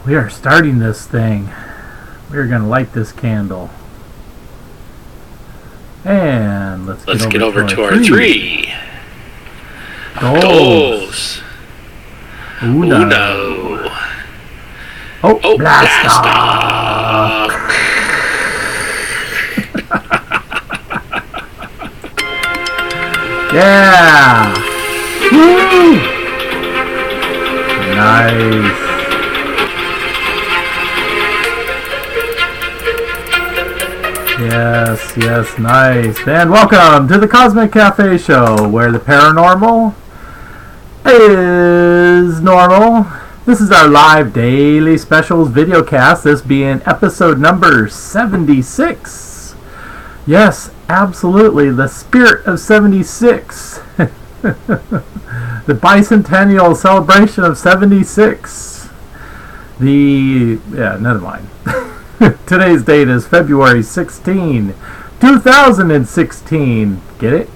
We are starting this thing. We're going to light this candle. And let's get over to our three. Dos. Uno. Oh, blast off. Yeah. Woo. Nice. Yes, nice. And welcome to the Cosmic Cafe Show, where the paranormal is normal. This is our live daily specials videocast, this being episode number 76. Yes, absolutely, the spirit of 76. The bicentennial celebration of 76. Never mind. Today's date is February 16, 2016. Get it?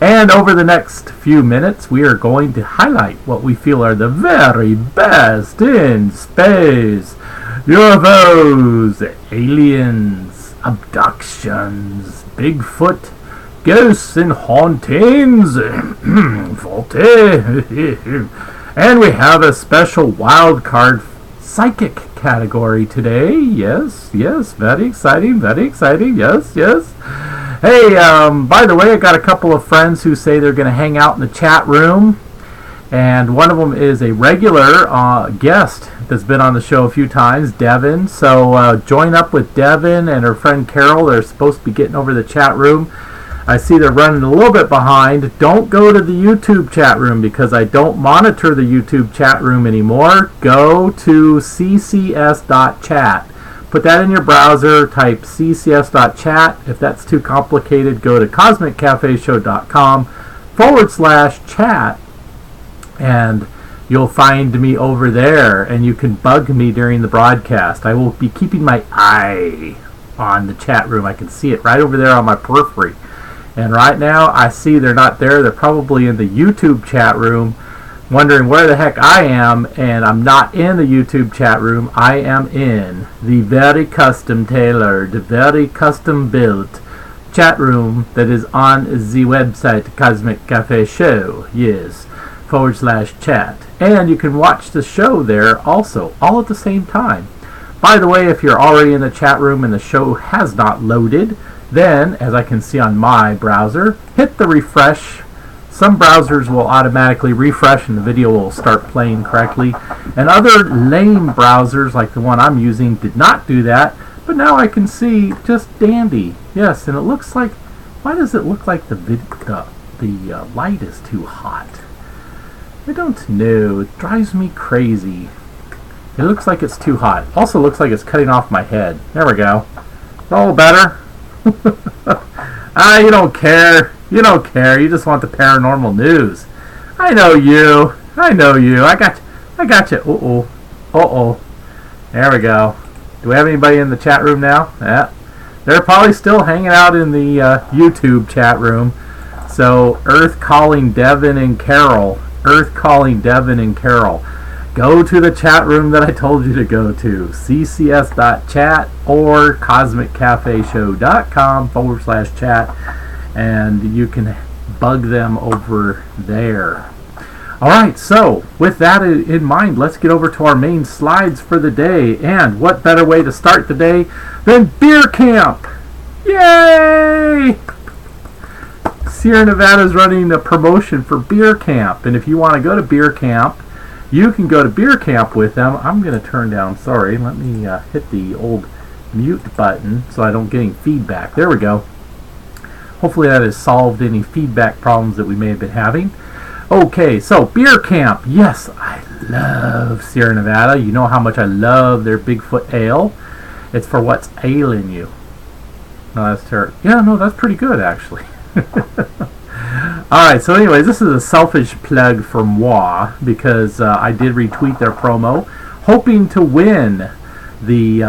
And over the next few minutes, we are going to highlight what we feel are the very best in space. UFOs, aliens, abductions, Bigfoot, ghosts and hauntings, and we have a special wild card psychic category today. Yes, very exciting, yes. Hey, by the way, I got a couple of friends who say they're going to hang out in the chat room, and one of them is a regular guest that's been on the show a few times, Devin. So join up with Devin and her friend Carol. They're supposed to be getting over to the chat room. I see they're running a little bit behind. Don't go to the YouTube chat room because I don't monitor the YouTube chat room anymore. Go to ccs.chat. Put that in your browser, type ccs.chat. If that's too complicated, go to cosmiccafeshow.com/chat and you'll find me over there, and you can bug me during the broadcast. I will be keeping my eye on the chat room. I can see it right over there on my periphery. And right now, I see they're not there. They're probably in the YouTube chat room, wondering where the heck I am, and I'm not in the YouTube chat room. I am in the very custom tailored, very custom built chat room that is on the website Cosmic Cafe Show, yes, /chat. And you can watch the show there also, all at the same time. By the way, if you're already in the chat room and the show has not loaded, then, as I can see on my browser, hit the refresh. Some browsers will automatically refresh and the video will start playing correctly. And other lame browsers, like the one I'm using, did not do that. But now I can see just dandy. Yes, and it looks like... Why does it look like the light is too hot? I don't know. It drives me crazy. It looks like it's too hot. Also looks like it's cutting off my head. There we go. It's all better. You don't care. You don't care. You just want the paranormal news. I know you. I got you. Uh-oh. There we go. Do we have anybody in the chat room now? Yeah. They're probably still hanging out in the YouTube chat room. So, Earth calling Devin and Carol. Go to the chat room that I told you to go to, ccs.chat or cosmiccafeshow.com /chat, and you can bug them over there. Alright, so with that in mind, let's get over to our main slides for the day. And what better way to start the day than beer camp? Yay! Sierra Nevada is running a promotion for beer camp, and if you want to go to beer camp, you can go to beer camp with them. I'm going to turn down, sorry, let me hit the old mute button so I don't get any feedback. There we go. Hopefully that has solved any feedback problems that we may have been having. Okay, so beer camp. Yes, I love Sierra Nevada. You know how much I love their Bigfoot ale. It's for what's ailing you. No, that's terrible. Yeah, no, that's pretty good actually. Alright, so anyways, this is a selfish plug for moi because I did retweet their promo, hoping to win the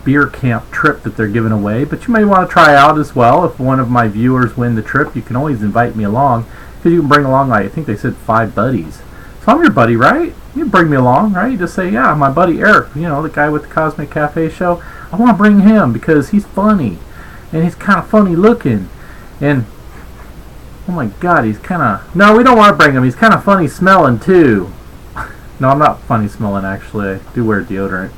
beer camp trip that they're giving away. But you may want to try out as well. If one of my viewers win the trip, you can always invite me along because you can bring along, like, I think they said 5 buddies. So I'm your buddy, right? You bring me along, right? You just say, yeah, my buddy Eric, the guy with the Cosmic Cafe show. I want to bring him because he's funny. And he's kind of funny looking. And, oh my God, he's kind of... No, we don't want to bring him. He's kind of funny smelling, too. No, I'm not funny smelling, actually. I do wear deodorant.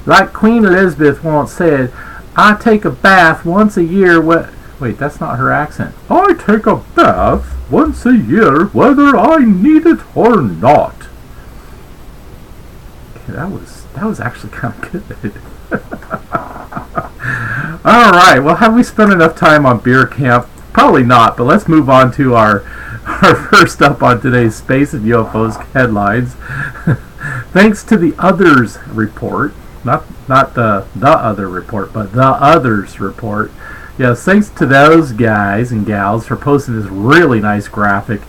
Like Queen Elizabeth once said, I take a bath once a year. Wait, that's not her accent. I take a bath once a year, whether I need it or not. Okay, that was actually kind of good. All right. Well, have we spent enough time on beer camp? Probably not. But let's move on to our first up on today's Space and UFOs headlines. Thanks to the Others report. Not the other report, but the Others report. Yes, thanks to those guys and gals for posting this really nice graphic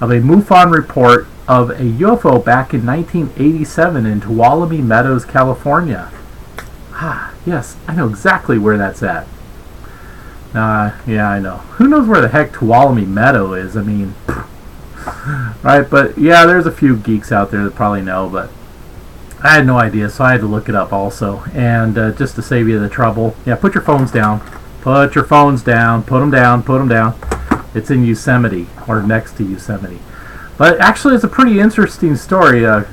of a MUFON report of a UFO back in 1987 in Tuolumne Meadows, California. Yes, I know exactly where that's at. Yeah, I know. Who knows where the heck Tuolumne Meadow is? I mean, right? But yeah, there's a few geeks out there that probably know, but I had no idea, so I had to look it up also. And just to save you the trouble, yeah, put your phones down. Put your phones down. Put them down. Put them down. It's in Yosemite, or next to Yosemite. But actually, it's a pretty interesting story. I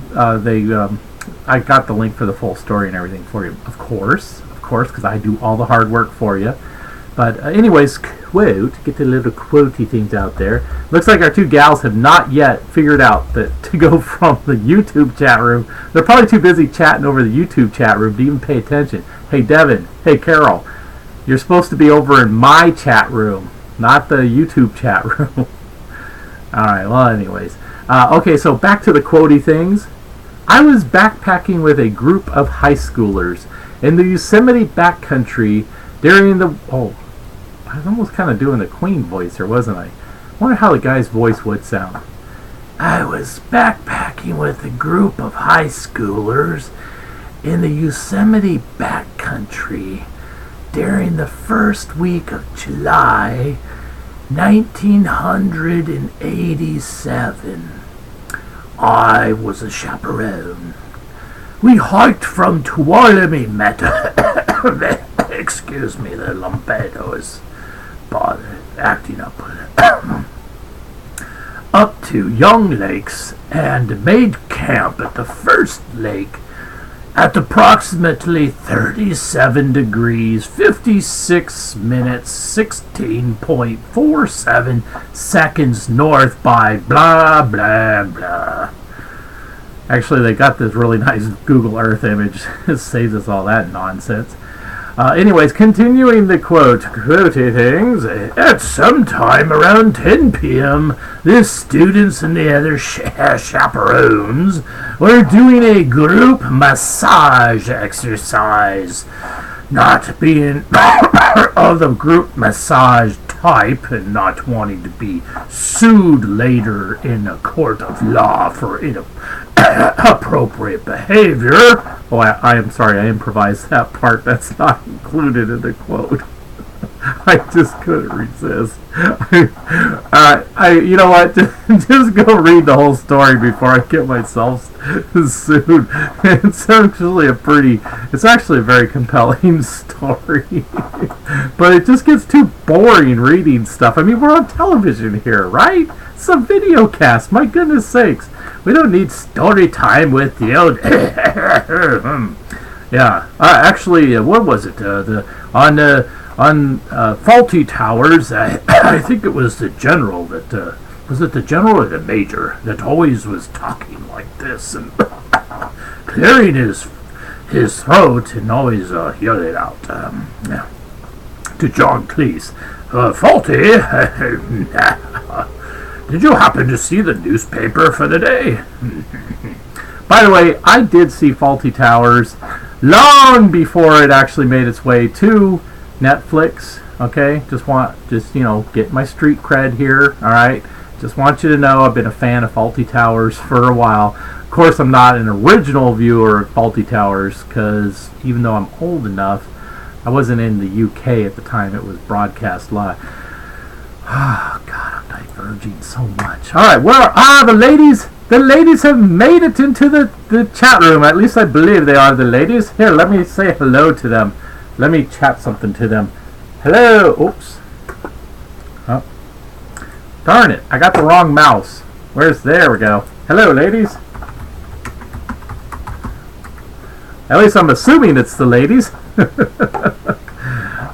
got the link for the full story and everything for you, of course, because I do all the hard work for you. But anyways, quote, get the little quotey things out there. Looks like our two gals have not yet figured out that to go from the YouTube chat room. They're probably too busy chatting over the YouTube chat room to even pay attention. Hey, Devin. Hey, Carol. You're supposed to be over in my chat room, not the YouTube chat room. All right, well, anyways. Okay, so back to the quotey things. I was backpacking with a group of high schoolers in the Yosemite backcountry during the... Oh, I was almost kind of doing the Queen voice here, wasn't I? I wonder how the guy's voice would sound. I was backpacking with a group of high schoolers in the Yosemite backcountry during the first week of July, 1987. I was a chaperone. We hiked from Tuolumne Meadows. Excuse me, the lumbago is acting up. Up to Young Lakes and made camp at the first lake at approximately 37 degrees, 56 minutes, 16.47 seconds north by blah, blah, blah. Actually, they got this really nice Google Earth image. It saves us all that nonsense. Anyways, continuing the quotey things, at some time around 10 p.m., the students and the other chaperones were doing a group massage exercise. Not being of the group massage type and not wanting to be sued later in a court of law for inappropriate behavior. Oh, I am sorry, I improvised that part. That's not included in the quote. I just couldn't resist. You know what? Just go read the whole story before I get myself sued. It's actually a very compelling story. But it just gets too boring reading stuff. I mean, we're on television here, right? It's a videocast. My goodness sakes. We don't need story time with the old... Yeah. Actually, what was it? On Faulty Towers, I think it was the general that... was it the general or the major that always was talking like this and clearing his throat and always yelling out to John Cleese, Faulty, did you happen to see the newspaper for the day? By the way, I did see Faulty Towers long before it actually made its way to Netflix. Okay, just get my street cred here. All right, just want you to know I've been a fan of Faulty Towers for a while. Of course, I'm not an original viewer of Faulty Towers because even though I'm old enough, I wasn't in the UK at the time it was broadcast live. Oh God, I'm diverging so much. All right, where are the ladies The ladies have made it into the chat room. At least I believe they are the ladies. Here, let me say hello to them. Let me chat something to them. Hello. Oops. Oh. Darn it. I got the wrong mouse. There we go. Hello, ladies. At least I'm assuming it's the ladies.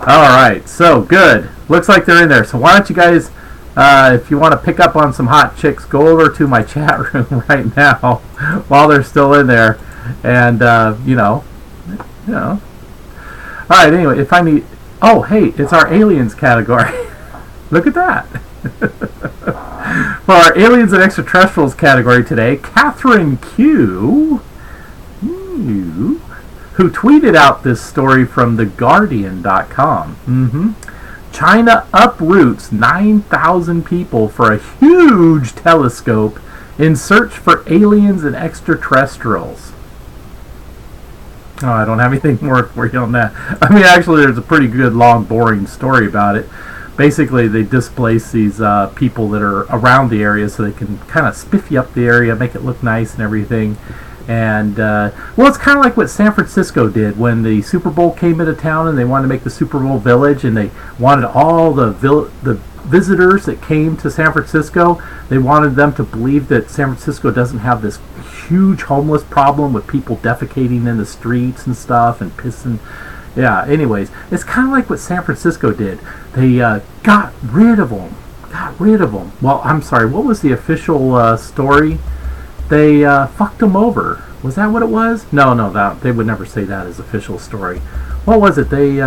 Alright, so good. Looks like they're in there. So why don't you guys, if you want to pick up on some hot chicks, go over to my chat room right now while they're still in there. And, you know. Alright, anyway, if I need... Oh, hey, it's our aliens category. Look at that. For our aliens and extraterrestrials category today, Catherine Q, who tweeted out this story from theguardian.com. China uproots 9,000 people for a huge telescope in search for aliens and extraterrestrials. Oh, I don't have anything more for you on that. I mean, actually, there's a pretty good, long, boring story about it. Basically, they displace these people that are around the area so they can kind of spiffy up the area, make it look nice and everything. And, well, it's kind of like what San Francisco did when the Super Bowl came into town and they wanted to make the Super Bowl village, and they wanted all the visitors that came to San Francisco, they wanted them to believe that San Francisco doesn't have this huge homeless problem with people defecating in the streets and stuff and pissing. Yeah, anyways, it's kind of like what San Francisco did. They got rid of them. Well, I'm sorry, what was the official story? They fucked them over. Was that what it was? No, they would never say that as official story. What was it? They,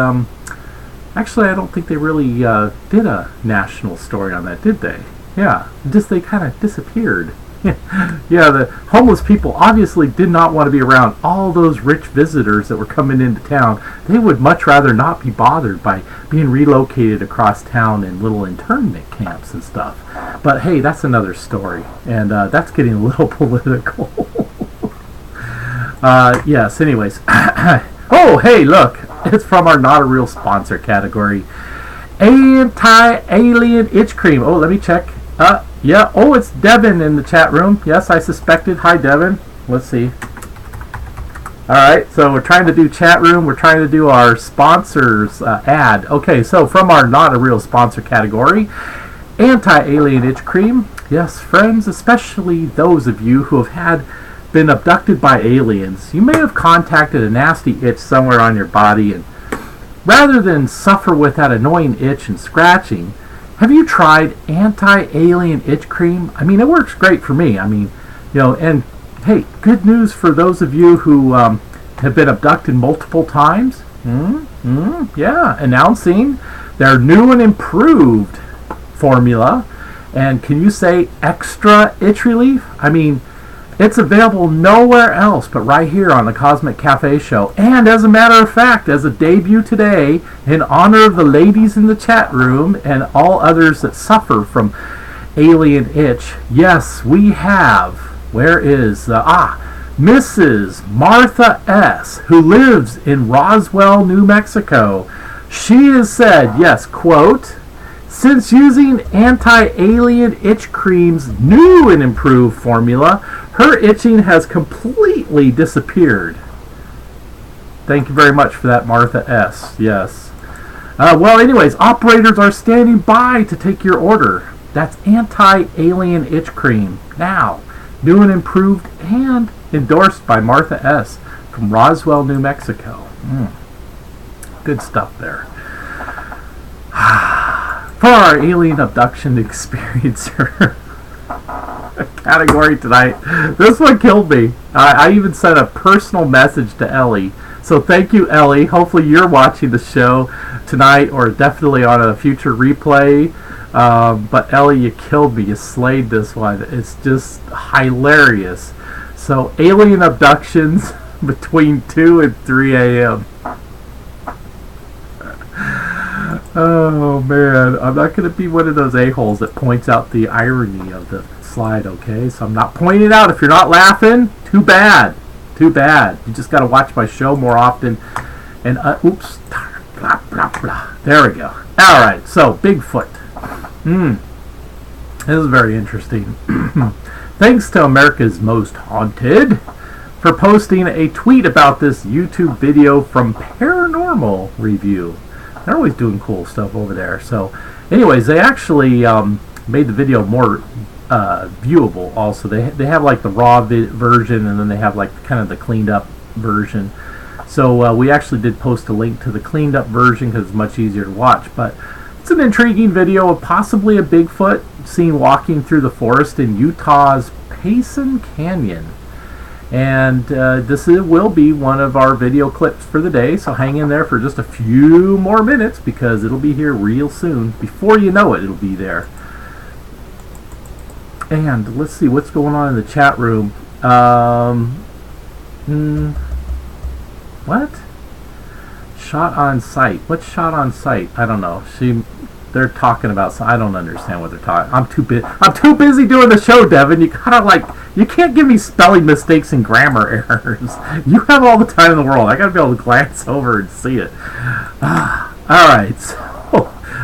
actually, I don't think they really did a national story on that, did they? Yeah, they kind of disappeared. Yeah, the homeless people obviously did not want to be around all those rich visitors that were coming into town. They would much rather not be bothered by being relocated across town in little internment camps and stuff. But hey, that's another story, and that's getting a little political. Yes, anyways. Oh, hey, look. It's from our Not a Real Sponsor category. Anti-alien itch cream. Oh, let me check. Yeah. Oh, it's Devin in the chat room. Yes, I suspected. Hi, Devin. Let's see. Alright, so we're trying to do chat room. We're trying to do our sponsors ad. Okay, so from our Not a Real Sponsor category, anti-alien itch cream. Yes, friends, especially those of you who have been abducted by aliens. You may have contacted a nasty itch somewhere on your body, and rather than suffer with that annoying itch and scratching, have you tried anti-alien itch cream? I mean, it works great for me. I mean, you know, and hey, good news for those of you who have been abducted multiple times. Yeah, announcing their new and improved formula. And can you say extra itch relief? I mean, it's available nowhere else but right here on the Cosmic Cafe Show. And as a matter of fact, as a debut today, in honor of the ladies in the chat room and all others that suffer from alien itch, yes, we have, where is, Mrs. Martha S., who lives in Roswell, New Mexico. She has said, yes, quote, since using anti-alien itch cream's new and improved formula, her itching has completely disappeared. Thank you very much for that, Martha S. Yes. Well, anyways, operators are standing by to take your order. That's anti-alien itch cream. Now, new and improved and endorsed by Martha S. from Roswell, New Mexico. Good stuff there. For our alien abduction experiencer category tonight, this one killed me. I even sent a personal message to Ellie. So thank you, Ellie. Hopefully you're watching the show tonight or definitely on a future replay. But Ellie, you killed me. You slayed this one. It's just hilarious. So alien abductions between 2 and 3 a.m. Oh man, I'm not going to be one of those a-holes that points out the irony of the slide, okay? So I'm not pointing it out. If you're not laughing, too bad. Too bad. You just got to watch my show more often. And, oops. Blah, blah, blah. There we go. Alright, so Bigfoot. This is very interesting. Thanks to America's Most Haunted for posting a tweet about this YouTube video from Paranormal Review. They're always doing cool stuff over there. So, anyways, they actually made the video more viewable. Also, they have like the raw version, and then they have like kind of the cleaned up version. So we actually did post a link to the cleaned up version because it's much easier to watch. But it's an intriguing video of possibly a Bigfoot seen walking through the forest in Utah's Payson Canyon. And this will be one of our video clips for the day, so hang in there for just a few more minutes because it'll be here real soon. Before you know it, it'll be there. And let's see what's going on in the chat room. What? Shot on site. What's shot on site? I don't know. They're talking about. I don't understand what they're talking. I'm too busy doing the show, Devin. You gotta you can't give me spelling mistakes and grammar errors. You have all the time in the world. I gotta be able to glance over and see it. All right.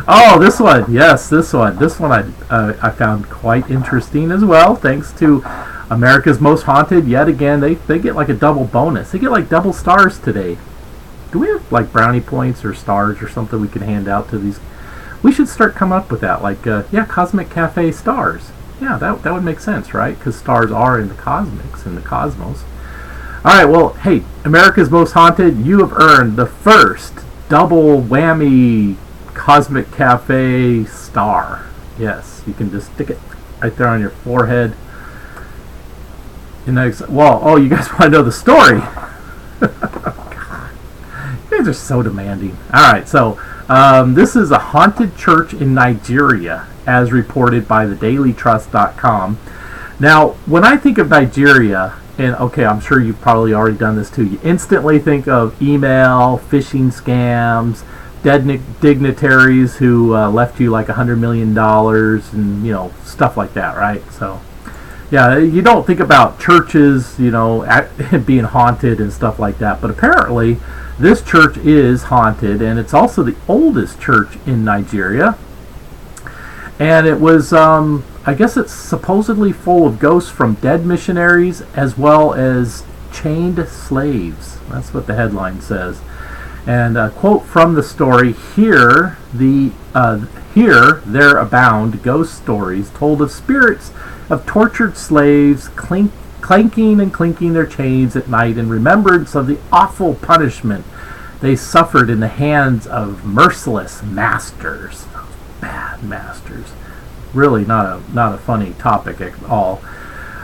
Oh, this one. Yes, this one. This one I found quite interesting as well. Thanks to America's Most Haunted. Yet again, they get like a double bonus. They get like double stars today. Do we have like brownie points or stars or something we can hand out to these? We should start coming up with that. Like, yeah, Cosmic Cafe stars. Yeah, that would make sense, right? Because stars are in the cosmics, in the cosmos. All right, well, hey, America's Most Haunted, you have earned the first double whammy Cosmic Cafe star. Yes, you can just stick it right there on your forehead. Well, oh, you guys want to know the story? God, you guys are so demanding. All right, so this is a haunted church in Nigeria, as reported by thedailytrust.com. Now, when I think of Nigeria, and okay, I'm sure you've probably already done this too, you instantly think of email, phishing scams, dead dignitaries who left you like $100 million and, stuff like that, right? So, yeah, you don't think about churches, being haunted and stuff like that. But apparently, this church is haunted, and it's also the oldest church in Nigeria. And it was, I guess it's supposedly full of ghosts from dead missionaries as well as chained slaves. That's what the headline says. And a quote from the story, here there abound ghost stories told of spirits of tortured slaves clanking and clinking their chains at night in remembrance of the awful punishment they suffered in the hands of merciless masters. Bad masters. Really not a funny topic at all.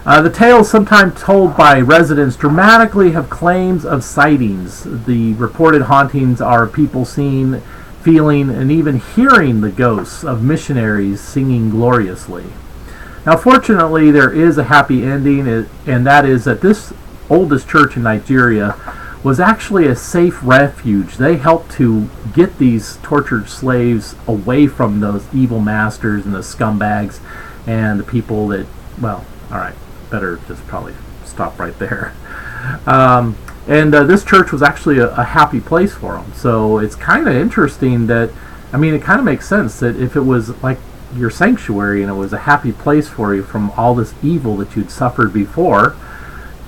The tales sometimes told by residents dramatically have claims of sightings. The reported hauntings are people seeing, feeling, and even hearing the ghosts of missionaries singing gloriously. Now, fortunately, there is a happy ending, and that is that this oldest church in Nigeria was actually a safe refuge. They helped to get these tortured slaves away from those evil masters and the scumbags and the people that, well, all right, better just probably stop right there. This church was actually a happy place for them. So it's kind of interesting that, it kind of makes sense that if it was like your sanctuary and it was a happy place for you from all this evil that you'd suffered before,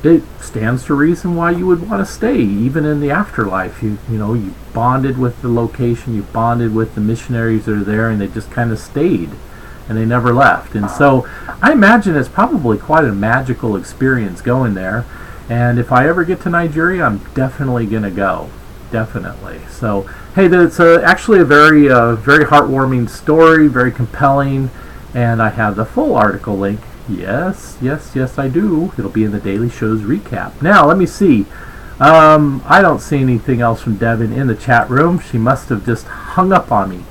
it stands to reason why you would want to stay even in the afterlife. You bonded with the location, you bonded with the missionaries that are there, and they just kind of stayed and they never left. And so I imagine it's probably quite a magical experience going there. And if I ever get to Nigeria, I'm definitely going to go. Definitely. So, hey, that's actually a very, very heartwarming story, very compelling, and I have the full article link. Yes, I do. It'll be in the Daily Show's recap. Now, let me see. I don't see anything else from Devin in the chat room. She must have just hung up on me.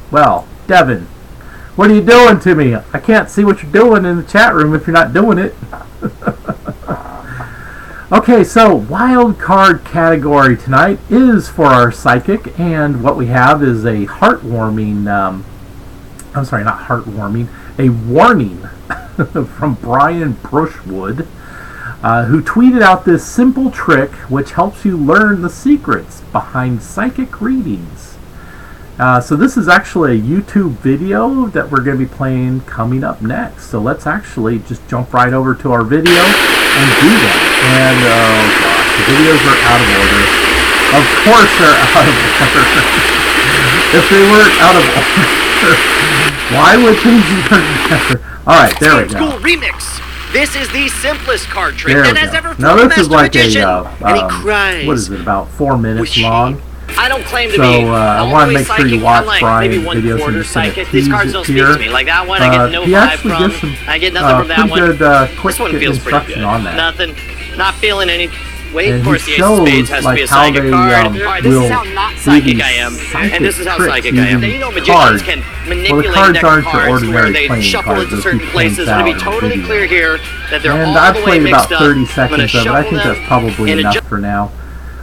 Well, Devin, what are you doing to me? I can't see what you're doing in the chat room if you're not doing it. Okay, so wild card category tonight is for our psychic, and what we have is a heartwarming, a warning from Brian Brushwood, who tweeted out this simple trick which helps you learn the secrets behind psychic readings. So this is actually a YouTube video that we're going to be playing coming up next. So let's actually just jump right over to our video and do that. And oh gosh, the videos are out of order. Of course they're out of order. If they weren't out of order, why would things be together? Alright, there we go. School remix. This is the simplest card trick There that we has go. ever Now fooled this is Master like Magician. a, And he cries. what is it, about 4 minutes long? I don't claim to So be I want to make sure you watch Brian's videos and just psychic. These cards don't speak here. to me. Like that one, I get no He vibe actually from. gives some I get nothing from that pretty one. good quick This one feels pretty instruction good. on that. Nothing. Not feeling any. Wait, And of course, he the Ace of Spades shows has to like be a how psychic they card. Alright, this will is how not do psychic these I am, psychic and this is how tricks psychic I am. using Now, you know, cards. magicians can manipulate Well, the cards deck aren't your cards ordinary where they playing shuffle cards. into Those certain people places. It's point going to be out in the totally video. clear here that they're And all I've the way played about mixed up. 30 I'm seconds gonna of it. I shuffle think them that's probably in a enough for now.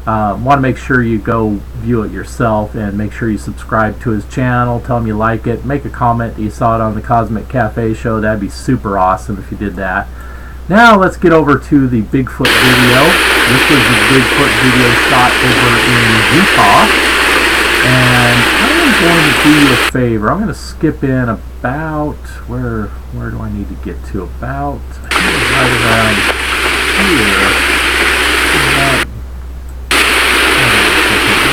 Want to make sure you go view it yourself and make sure you subscribe to his channel. Tell him you like it. Make a comment that you saw it on the Cosmic Cafe show. That'd be super awesome if you did that. Now let's get over to the Bigfoot video. This was the Bigfoot video shot over in Utah. And I'm going to do you a favor. I'm going to skip in about, where do I need to get to? About, I think it's right around here.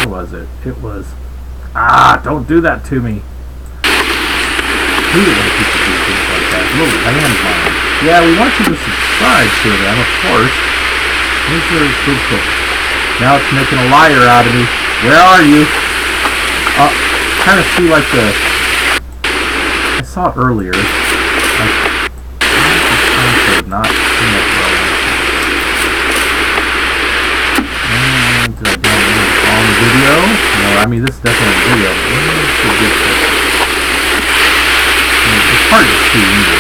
Where was it? It was, don't do that to me. Who do people do things like that? Little landmine. Yeah, we want you to subscribe to them, of course. Here's Bigfoot. Now it's making a liar out of me. Where are you? Kind of see like I saw it earlier. Not too much earlier. And did I download the wrong video? No, I mean this is definitely a video. Where's the Bigfoot? It's hard to see either.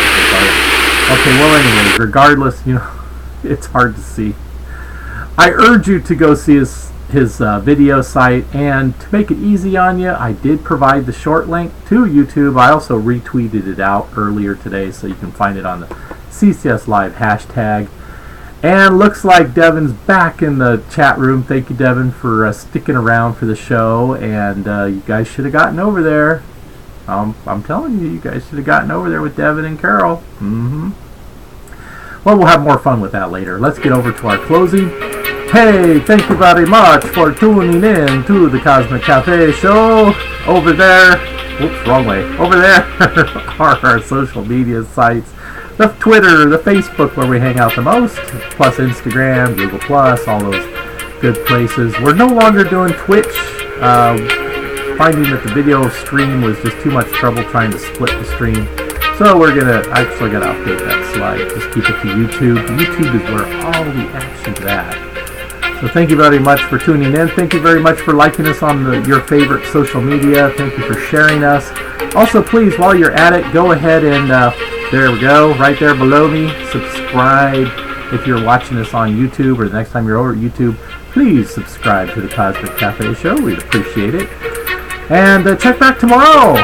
Okay, well anyways, regardless, it's hard to see. I urge you to go see his video site, and to make it easy on you, I did provide the short link to YouTube. I also retweeted it out earlier today, so you can find it on the CCS Live hashtag. And looks like Devin's back in the chat room. Thank you, Devin, for sticking around for the show, and you guys should have gotten over there. I'm telling you, you guys should have gotten over there with Devin and Carol. Well, we'll have more fun with that later. Let's get over to our closing. Hey, thank you very much for tuning in to the Cosmic Cafe show. Over there, whoops, wrong way. Over there are our social media sites. The Twitter, the Facebook where we hang out the most, plus Instagram, Google+, all those good places. We're no longer doing Twitch. Finding that the video stream was just too much trouble trying to split the stream. So we're actually gonna update that slide. Just keep it to YouTube. YouTube is where all the action's at. So thank you very much for tuning in. Thank you very much for liking us on your favorite social media. Thank you for sharing us. Also, please, while you're at it, go ahead and there we go, right there below me. Subscribe if you're watching this on YouTube, or the next time you're over at YouTube. Please subscribe to the Cosmic Cafe show. We'd appreciate it. And check back tomorrow.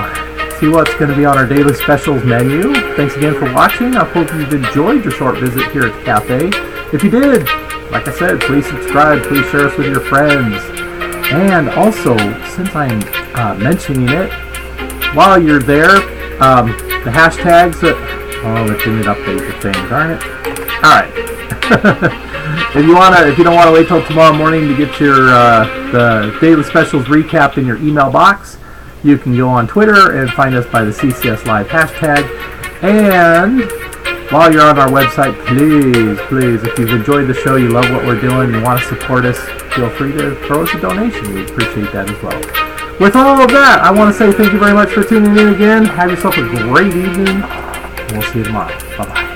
See what's going to be on our daily specials menu. Thanks again for watching. I hope you've enjoyed your short visit here at the cafe. If you did, like I said, please subscribe. Please share us with your friends. And also, since I'm mentioning it, while you're there, the hashtags. It didn't update the thing. Darn it. All right. If you don't want to wait till tomorrow morning to get your the daily specials recap in your email box, you can go on Twitter and find us by the CCS Live hashtag. And while you're on our website, please, if you've enjoyed the show, you love what we're doing, you want to support us, feel free to throw us a donation. We'd appreciate that as well. With all of that, I want to say thank you very much for tuning in again. Have yourself a great evening, and we'll see you tomorrow. Bye-bye.